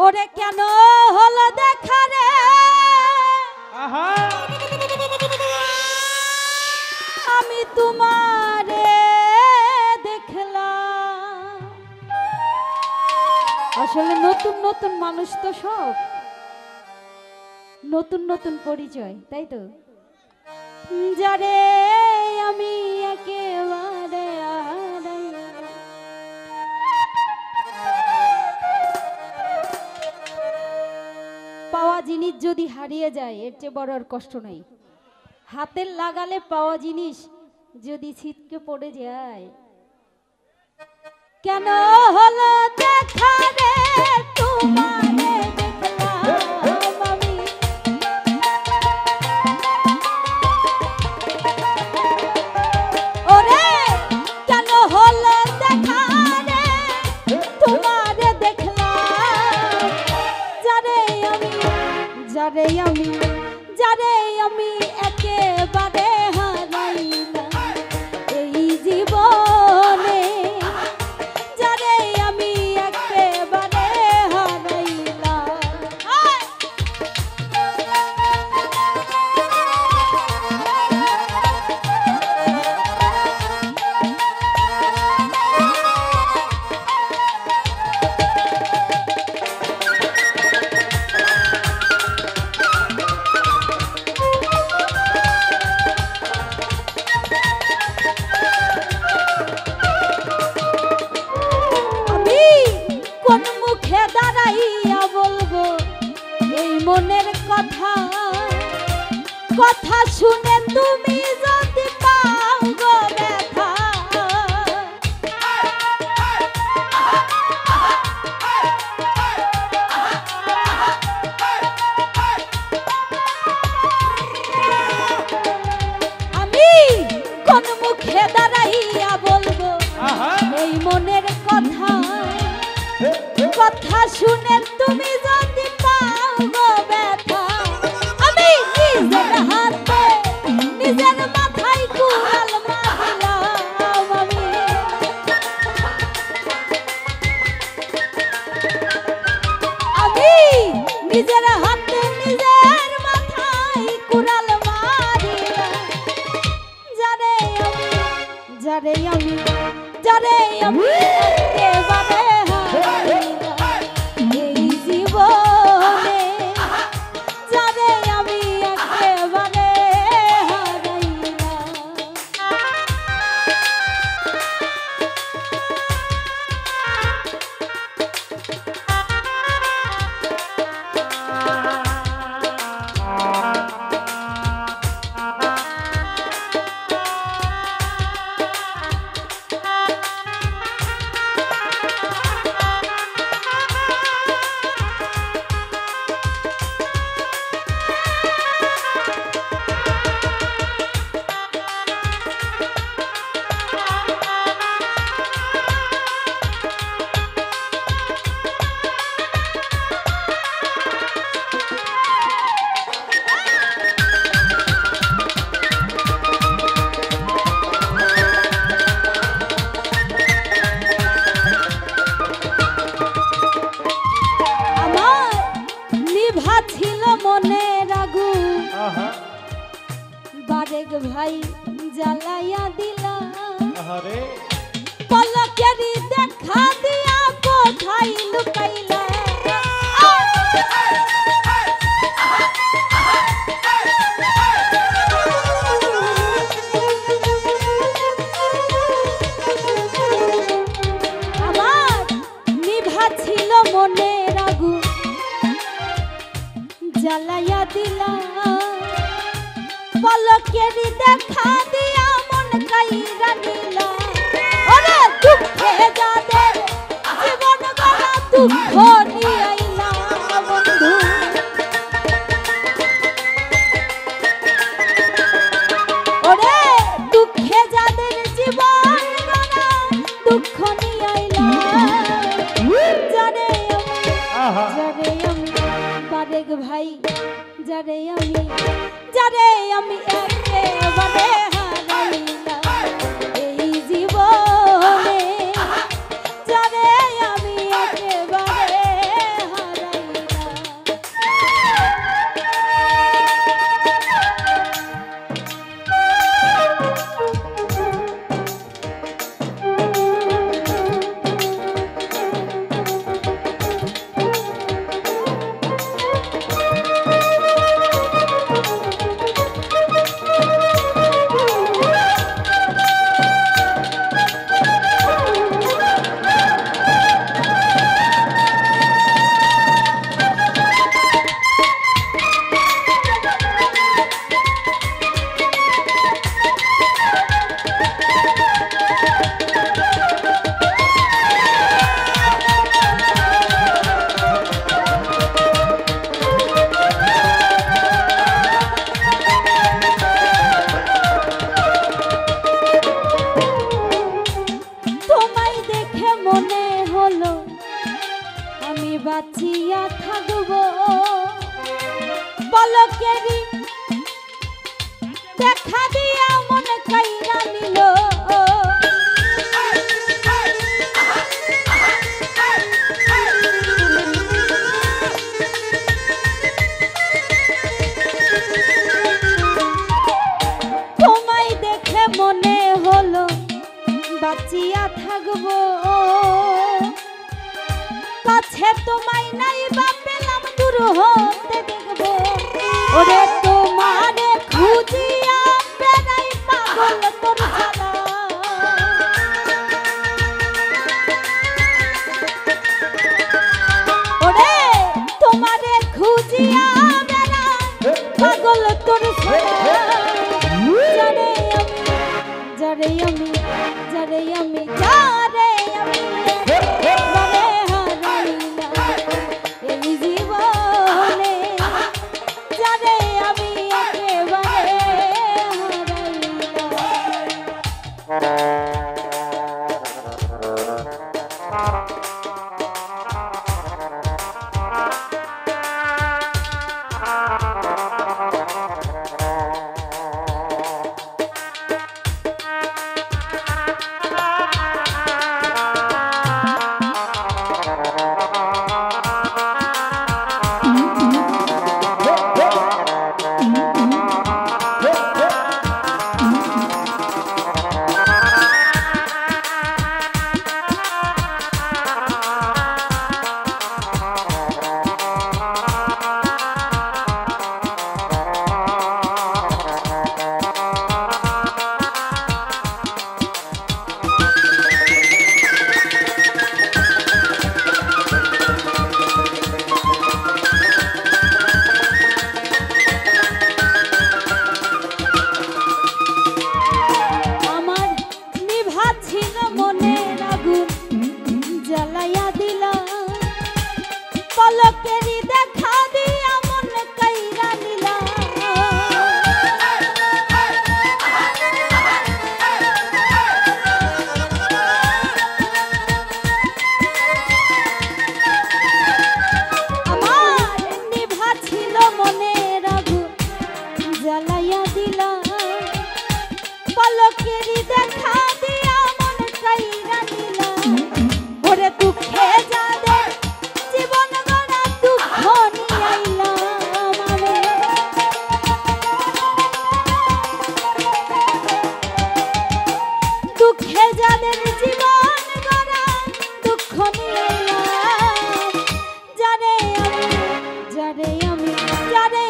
ওরে কেন হলো দেখা রে আমি তোমারে দেখলাম। আসলে নতুন নতুন মানুষ তো সব নতুন নতুন পরিচয়, তাই তো? যারে আমি একেবারে পাওয়া জিনিস যদি হারিয়ে যায় এর চেয়ে বড় আর কষ্ট নাই। হাতের লাগালে পাওয়া জিনিস যদি ছিটকে পড়ে যায়, কেন হলো দেখা রে তোমারে দেখলাম আমি। ওরে কেন হলো দেখা রে তোমারে দেখলাম। যারে আমি যারে আমি যারে আমি একেবারে হারাইলাম এই জীবনে, যারে আমি একেবারে হারাইলাম। কোন মুখে দাঁড়াইয়া বলবো এই মনের কথা, কথা শুনে তুমি যদি পাও গো ব্যথা। আমি কোন মুখে দাঁড়াইয়া বলবো এই মনের কথা, কথা শুনে তুমি যদি পাও গো ব্যথা। আমি নিজের হাতে নিজের মাথায় কুড়াল মারলাম আমি। আমি নিজের হাতে নিজের মাথায় কুড়াল মারলাম। যারে আমি যারে আমি যারে আমি একেবারে এই জীবনে, যারে আমি একেবারে বারেক ভাই জ্বালাইয়া দিলা। পলকেরই দেখা দিয়া কোথায় লুকাইলা। আমার নিভা ছিল মনের আগুন জ্বালাইয়া দিলা। পলকেরই দেখা দিয়া মন কাইরা নিলা। ওরে দুঃখে যাদের জীবন গড়া দুঃখ নিয়ে আইলা বন্ধু। ওরে দুঃখে যাদের জীবন গড়া দুঃখ নিয়ে আইলা। যারে আমি বারেক ভাই যারে আমি একেবারে হারাইলাম এই জীবনে, যারে আমি একেবারে হারাইলাম। বাঁচিয়া থাকবো পলকেরই দেখা দিয়া মন কাইরা নিল তোমায় দেখে মনে হলো বাঁচিয়া থাকবো কাছে তোমায় নাই বা পেলাম দূর হতে দেখবো ওরে তোমারে খুঁজিয়া বেড়াই পাগল তোর জ্বালা ওরে তোমারে খুঁজিয়া বেড়াই পাগল তোর জ্বালা যারে আমি যারে আমি যারে আমি মনে হারাইলাম এই জীবনে যারে আমি একেবারে পলকেরই দেখা দিয়া মন কাইরা নিলা আমার নিভা ছিল মনের আগুন জ্বালাইয়া দিলা পলকেরই দেখা দিয়া মন কাইরা নিলা ওরে দুঃখে যাদের জীবন গড়া দুঃখ নিয়ে আইলাম আমি দুঃখে যাদের জীবন গড়া দুঃখ নিয়ে আইলাম যারে আমি যারে